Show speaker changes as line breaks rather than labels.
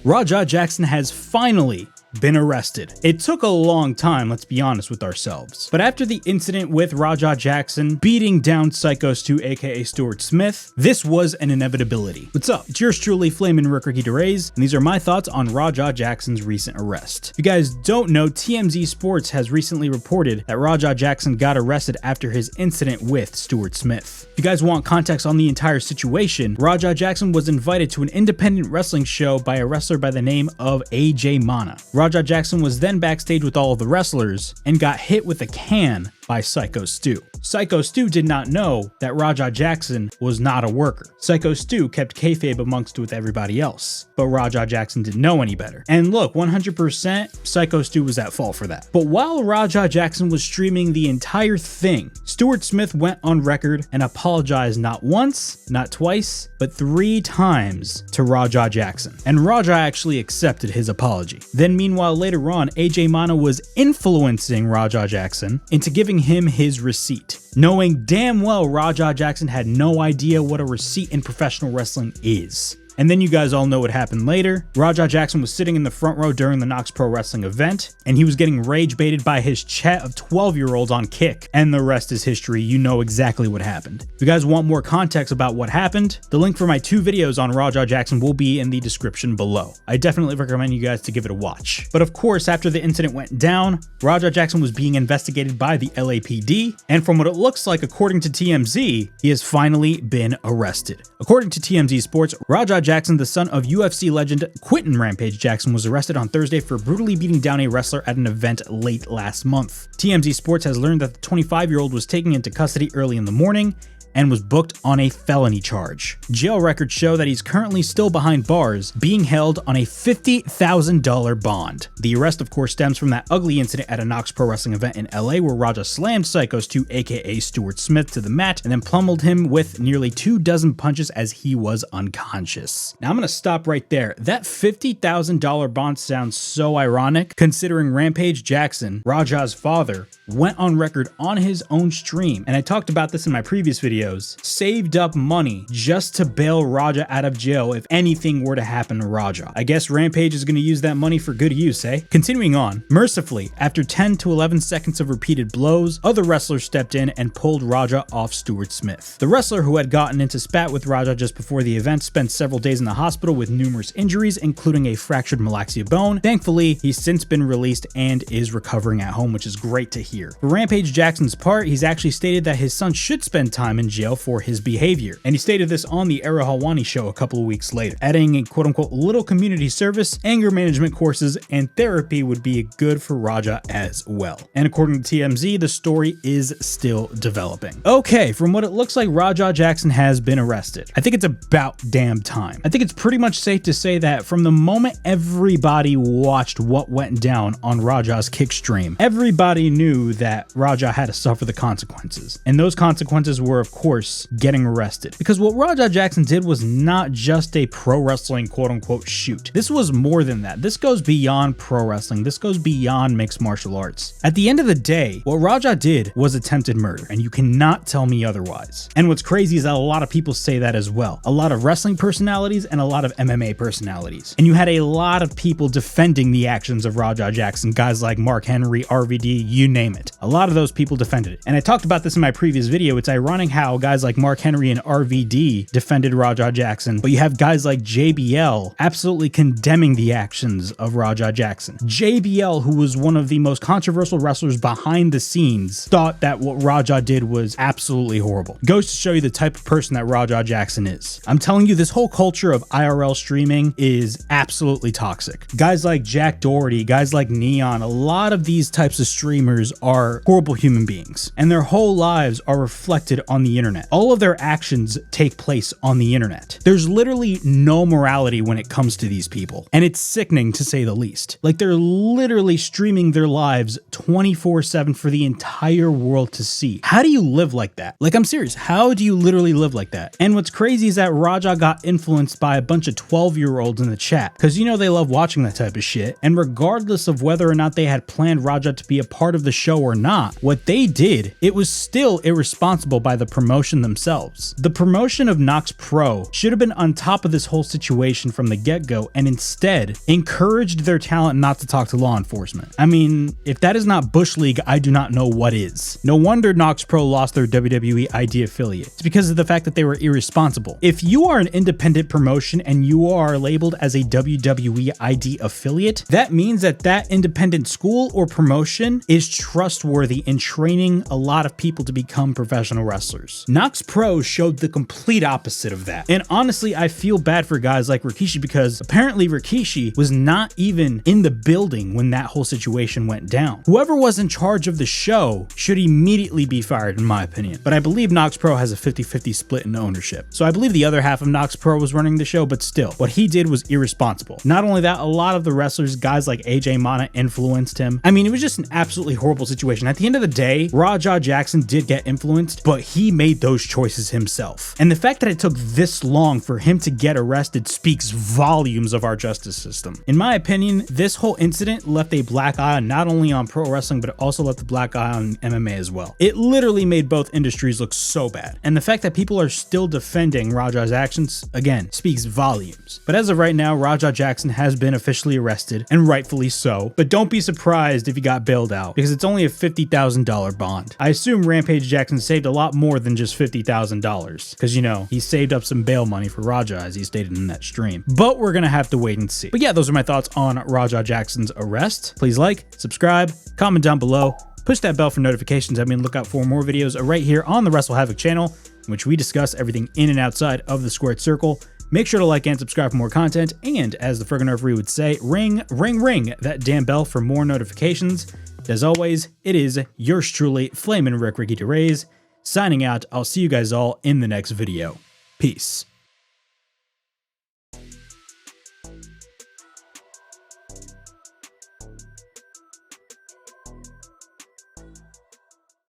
Rajah Jackson has finally been arrested. It took a long time, let's be honest with ourselves. But after the incident with Rajah Jackson beating down Psycho Stu aka Stuart Smith, this was an inevitability. What's up? It's yours truly, Flamin' Ricky DeRays, and these are my thoughts on Rajah Jackson's recent arrest. If you guys don't know, TMZ Sports has recently reported that Rajah Jackson got arrested after his incident with Stuart Smith. If you guys want context on the entire situation, Rajah Jackson was invited to an independent wrestling show by a wrestler by the name of AJ Mana. Rajah Jackson was then backstage with all of the wrestlers and got hit with a can by Psycho Stu. Psycho Stu did not know that Rajah Jackson was not a worker. Psycho Stu kept kayfabe amongst with everybody else, but Rajah Jackson didn't know any better. And look, 100% Psycho Stu was at fault for that. But while Rajah Jackson was streaming the entire thing, Stuart Smith went on record and apologized not once, not twice, but 3 times to Rajah Jackson. And Rajah actually accepted his apology. Then meanwhile, later on, AJ Mana was influencing Rajah Jackson into giving him his receipt, knowing damn well Rajah Jackson had no idea what a receipt in professional wrestling is. And then you guys all know what happened later. Rajah Jackson was sitting in the front row during the Knox Pro Wrestling event, and he was getting rage baited by his chat of 12-year-olds on Kick. And the rest is history. You know exactly what happened. If you guys want more context about what happened, the link for my 2 videos on Rajah Jackson will be in the description below. I definitely recommend you guys to give it a watch. But of course, after the incident went down, Rajah Jackson was being investigated by the LAPD, and from what it looks like, according to TMZ, he has finally been arrested. According to TMZ Sports, Rajah Jackson, the son of UFC legend Quinton Rampage Jackson, was arrested on Thursday for brutally beating down a wrestler at an event late last month. TMZ Sports has learned that the 25-year-old was taken into custody early in the morning and was booked on a felony charge. Jail records show that he's currently still behind bars, being held on a $50,000 bond. The arrest, of course, stems from that ugly incident at a Knox Pro Wrestling event in LA where Rajah slammed Psycho Stu aka Stuart Smith to the mat and then pummeled him with nearly 24 punches as he was unconscious. Now I'm gonna stop right there. That $50,000 bond sounds so ironic considering Rampage Jackson, Rajah's father, went on record on his own stream, and I talked about this in my previous videos, saved up money just to bail Rajah out of jail if anything were to happen to Rajah. I guess Rampage is going to use that money for good use, eh? Continuing on, mercifully, after 10 to 11 seconds of repeated blows, other wrestlers stepped in and pulled Rajah off Stuart Smith. The wrestler who had gotten into spat with Rajah just before the event spent several days in the hospital with numerous injuries, including a fractured malaxia bone. Thankfully, he's since been released and is recovering at home, which is great to hear. For Rampage Jackson's part, he's actually stated that his son should spend time in jail for his behavior, and he stated this on the Ara Helwani show a couple of weeks later, adding a quote-unquote little community service, anger management courses, and therapy would be good for Rajah as well. And according to TMZ, the story is still developing. Okay, from what it looks like, Rajah Jackson has been arrested. I think it's about damn time. I think it's pretty much safe to say that from the moment everybody watched what went down on Rajah's Kick stream, everybody knew that Rajah had to suffer the consequences. And those consequences were, of course, getting arrested. Because what Rajah Jackson did was not just a pro wrestling quote-unquote shoot. This was more than that. This goes beyond pro wrestling. This goes beyond mixed martial arts. At the end of the day, what Rajah did was attempted murder, and you cannot tell me otherwise. And what's crazy is that a lot of people say that as well. A lot of wrestling personalities and a lot of MMA personalities. And you had a lot of people defending the actions of Rajah Jackson, guys like Mark Henry, RVD, you name it. A lot of those people defended it. And I talked about this in my previous video. It's ironic how guys like Mark Henry and RVD defended Rajah Jackson, but you have guys like JBL absolutely condemning the actions of Rajah Jackson. JBL, who was one of the most controversial wrestlers behind the scenes, thought that what Rajah did was absolutely horrible. Goes to show you the type of person that Rajah Jackson is. I'm telling you, this whole culture of IRL streaming is absolutely toxic. Guys like Jack Doherty, guys like Neon, a lot of these types of streamers are horrible human beings, and their whole lives are reflected on the internet. All of their actions take place on the internet. There's literally no morality when it comes to these people, and it's sickening to say the least. Like, they're literally streaming their lives 24/7 for the entire world to see. How do you live like that? Like, I'm serious, how do you literally live like that? And what's crazy is that Rajah got influenced by a bunch of 12-year-olds in the chat, because you know they love watching that type of shit, and regardless of whether or not they had planned Rajah to be a part of the show or not, what they did, it was still irresponsible by the promoter promotion themselves. The promotion of Nox Pro should have been on top of this whole situation from the get-go and instead encouraged their talent not to talk to law enforcement. I mean, if that is not Bush League, I do not know what is. No wonder Nox Pro lost their WWE ID affiliate. It's because of the fact that they were irresponsible. If you are an independent promotion and you are labeled as a WWE ID affiliate, that means that that independent school or promotion is trustworthy in training a lot of people to become professional wrestlers. Nox Pro showed the complete opposite of that. And honestly, I feel bad for guys like Rikishi because apparently Rikishi was not even in the building when that whole situation went down. Whoever was in charge of the show should immediately be fired, in my opinion. But I believe Nox Pro has a 50-50 split in ownership. So I believe the other half of Nox Pro was running the show, but still, what he did was irresponsible. Not only that, a lot of the wrestlers, guys like AJ Mana, influenced him. I mean, it was just an absolutely horrible situation. At the end of the day, Raja Jackson did get influenced, but he made those choices himself. And the fact that it took this long for him to get arrested speaks volumes of our justice system. In my opinion, this whole incident left a black eye not only on pro wrestling, but it also left a black eye on MMA as well. It literally made both industries look so bad. And the fact that people are still defending Raja's actions, again, speaks volumes. But as of right now, Raja Jackson has been officially arrested, and rightfully so. But don't be surprised if he got bailed out, because it's only a $50,000 bond. I assume Rampage Jackson saved a lot more than just $50,000, because, you know, he saved up some bail money for Raja, as he stated in that stream. But we're gonna have to wait and see. But yeah, those are my thoughts on Raja Jackson's arrest. Please like, subscribe, comment down below, push that bell for notifications. I mean, look out for more videos right here on the Wrestle Havoc channel, in which we discuss everything in and outside of the squared circle. Make sure to like and subscribe for more content, and as the friggin' referee would say, ring, ring, ring that damn bell for more notifications. As always, it is yours truly, Flamin' Rick Ricky DeRays, signing out. I'll see you guys all in the next video. Peace.